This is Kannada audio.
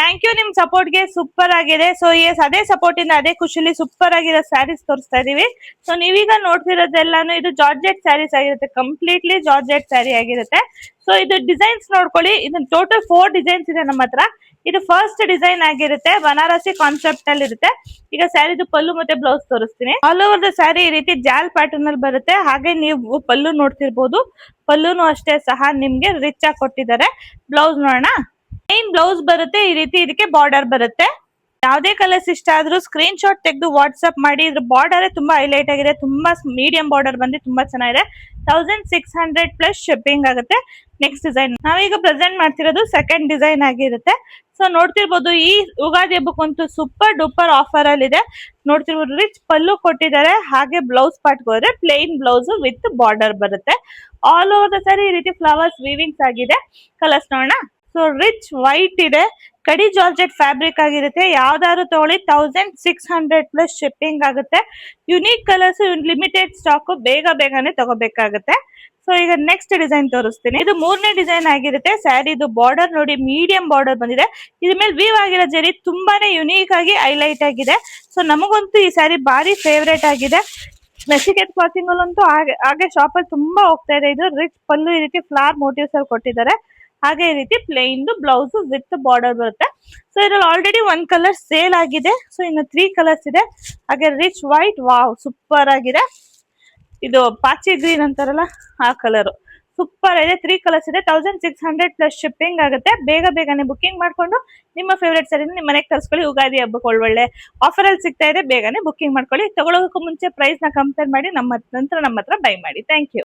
ಥ್ಯಾಂಕ್ ಯು ನಿಮ್ ಸಪೋರ್ಟ್ ಗೆ. ಸೂಪರ್ ಆಗಿದೆ. ಸೊ ಎಸ್, ಅದೇ ಸಪೋರ್ಟ್ ಇಂದ ಅದೇ ಖುಷಿಲಿ ಸೂಪರ್ ಆಗಿರೋ ಸ್ಯಾರೀಸ್ ತೋರಿಸ್ತಾ ಇದೀವಿ. ಸೊ ನೀವೀಗ ನೋಡ್ತಿರೋದೆಲ್ಲಾನು ಇದು ಜಾರ್ಜೆಟ್ ಸ್ಯಾರೀಸ್ ಆಗಿರುತ್ತೆ, ಕಂಪ್ಲೀಟ್ಲಿ ಜಾರ್ಜೆಟ್ ಸ್ಯಾರಿ ಆಗಿರುತ್ತೆ. ಸೊ ಇದು ಡಿಸೈನ್ಸ್ ನೋಡ್ಕೊಳ್ಳಿ, ಇದು ಟೋಟಲ್ 4 ಡಿಸೈನ್ಸ್ ಇದೆ ನಮ್ಮ ಹತ್ರ. ಇದು ಫಸ್ಟ್ ಡಿಸೈನ್ ಆಗಿರುತ್ತೆ, ಬನಾರಸಿ ಕಾನ್ಸೆಪ್ಟ್ ಅಲ್ಲಿ ಇರುತ್ತೆ. ಈಗ ಸ್ಯಾರಿದು ಪಲ್ಲು ಮತ್ತೆ ಬ್ಲೌಸ್ ತೋರಿಸ್ತೀನಿ. ಆಲ್ ಓವರ್ ದ ಸ್ಯಾರಿ ಈ ರೀತಿ ಜಾಲ್ ಪ್ಯಾಟರ್ನ್ ಅಲ್ಲಿ ಬರುತ್ತೆ. ಹಾಗೆ ನೀವು ಪಲ್ಲು ನೋಡ್ತಿರ್ಬೋದು, ಪಲ್ಲುನು ಅಷ್ಟೇ ಸಹ ನಿಮ್ಗೆ ರಿಚ್ ಆಗಿ ಕೊಟ್ಟಿದ್ದಾರೆ. ಬ್ಲೌಸ್ ನೋಡೋಣ. ಪ್ಲೈನ್ ಬ್ಲೌಸ್ ಬರುತ್ತೆ, ಈ ರೀತಿ ಇದಕ್ಕೆ ಬಾರ್ಡರ್ ಬರುತ್ತೆ. ಯಾವ್ದೇ ಕಲರ್ಸ್ ಇಷ್ಟ ಆದ್ರೂ ಸ್ಕ್ರೀನ್ ಶಾಟ್ ತೆಗೆದು ವಾಟ್ಸ್ಆಪ್ ಮಾಡಿ. ಇದ್ರ ಬಾರ್ಡರ್ ತುಂಬಾ ಹೈಲೈಟ್ ಆಗಿದೆ, ತುಂಬಾ ಮೀಡಿಯಂ ಬಾರ್ಡರ್ ಬಂದು ತುಂಬಾ ಚೆನ್ನಾಗಿದೆ. 1600 ಪ್ಲಸ್ ಶಿಪ್ಪಿಂಗ್ ಆಗುತ್ತೆ. ನೆಕ್ಸ್ಟ್ ಡಿಸೈನ್ ನಾವೀಗ ಪ್ರೆಸೆಂಟ್ ಮಾಡ್ತಿರೋದು ಸೆಕೆಂಡ್ ಡಿಸೈನ್ ಆಗಿರುತ್ತೆ. ಸೊ ನೋಡ್ತಿರ್ಬೋದು, ಈ ಯುಗಾದಿ ಹಬ್ಬಕ್ಕಂತೂ ಸೂಪರ್ ಡೂಪರ್ ಆಫರ್ ಅಲ್ಲಿ ಇದೆ. ನೋಡ್ತಿರ್ಬೋದು, ರಿಚ್ ಪಲ್ಲು ಕೊಟ್ಟಿದ್ದಾರೆ. ಹಾಗೆ ಬ್ಲೌಸ್ ಪಾರ್ಟ್ ಹೋದ್ರೆ ಪ್ಲೇನ್ ಬ್ಲೌಸ್ ವಿತ್ ಬಾರ್ಡರ್ ಬರುತ್ತೆ. ಆಲ್ ಓವರ್ ದ ಸ್ಯಾರಿ ಈ ರೀತಿ ಫ್ಲವರ್ಸ್ ವೀವಿಂಗ್ಸ್ ಆಗಿದೆ. ಕಲರ್ಸ್ ನೋಡೋಣ. ಸೊ ರಿಚ್ ವೈಟ್ ಇದೆ, ಕಡಿ ಜಾರ್ಜೆಟ್ ಫ್ಯಾಬ್ರಿಕ್ ಆಗಿರುತ್ತೆ. ಯಾವ್ದಾದ್ರು ತಗೊಳ್ಳಿ 1600 ಪ್ಲಸ್ ಶಿಪ್ಪಿಂಗ್ ಆಗುತ್ತೆ. ಯುನೀಕ್ ಕಲರ್ಸ್, ಲಿಮಿಟೆಡ್ ಸ್ಟಾಕ್, ಬೇಗ ಬೇಗನೆ ತಗೋಬೇಕಾಗುತ್ತೆ. ಸೊ ಈಗ ನೆಕ್ಸ್ಟ್ ಡಿಸೈನ್ ತೋರಿಸ್ತೀನಿ. ಇದು 3ನೇ ಡಿಸೈನ್ ಆಗಿರುತ್ತೆ. ಸ್ಯಾರಿದು ಬಾರ್ಡರ್ ನೋಡಿ, ಮೀಡಿಯಂ ಬಾರ್ಡರ್ ಬಂದಿದೆ. ಇದ್ರ ಮೇಲೆ ವೀವ್ ಆಗಿರೋ ಜರಿ ತುಂಬಾನೇ ಯುನೀಕ್ ಆಗಿ ಹೈಲೈಟ್ ಆಗಿದೆ. ಸೊ ನಮಗಂತೂ ಈ ಸ್ಯಾರಿ ಭಾರಿ ಫೇವ್ರೇಟ್ ಆಗಿದೆ. ನಚಿಕೇತ್ ಕ್ಲಾತಿಂಗ್ ಅಲ್ಲಂತೂ ಹಾಗೆ ಶಾಪ್ ಅಲ್ಲಿ ತುಂಬಾ ಹೋಗ್ತಾ ಇದೆ. ಇದು ರಿಚ್ ಪಲ್ಲು ಈ ರೀತಿ ಫ್ಲವರ್ ಮೋಟಿವ್ಸ್ ಅಲ್ಲಿ ಕೊಟ್ಟಿದ್ದಾರೆ. ಹಾಗೆ ಈ ರೀತಿ ಪ್ಲೇನ್ ಬ್ಲೌಸ್ ವಿತ್ ಬಾರ್ಡರ್ ಬರುತ್ತೆ. ಸೊ ಇದ್ರಲ್ಲಿ ಆಲ್ರೆಡಿ 1 ಕಲರ್ ಸೇಲ್ ಆಗಿದೆ. ಸೊ ಇನ್ನು 3 ಕಲರ್ಸ್ ಇದೆ. ಹಾಗೆ ರಿಚ್ ವೈಟ್, ವಾವ್ ಸೂಪರ್ ಆಗಿದೆ. ಇದು ಪಾಚಿ ಗ್ರೀನ್ ಅಂತಾರಲ್ಲ, ಆ ಕಲರ್ ಸೂಪರ್ ಇದೆ. 3 ಕಲರ್ಸ್ ಇದೆ. 1600 ಪ್ಲಸ್ ಶಿಪ್ಪಿಂಗ್ ಆಗುತ್ತೆ. ಬೇಗ ಬೇಗನೆ ಬುಕಿಂಗ್ ಮಾಡ್ಕೊಂಡು ನಿಮ್ಮ ಫೇವ್ರೇಟ್ ಸ್ಯಾರಿನ ನಿಮ್ಮ ಮನೆಗೆ ತರಿಸ್ಕೊಳ್ಳಿ. ಯುಗಾದಿ ಹಬ್ಬಕ್ಕೆ ಒಳ್ಳೆ ಆಫರ್ ಅಲ್ಲಿ ಸಿಗ್ತಾ ಇದೆ. ಬೇಗನೆ ಬುಕಿಂಗ್ ಮಾಡ್ಕೊಳ್ಳಿ. ತಗೊಳ್ಳೋದಕ್ಕೂ ಮುಂಚೆ ಪ್ರೈಸ್ ನ ಕಂಪೇರ್ ಮಾಡಿ ನಮ್ಮ ಹತ್ರ ಬೈ ಮಾಡಿ. Thank you.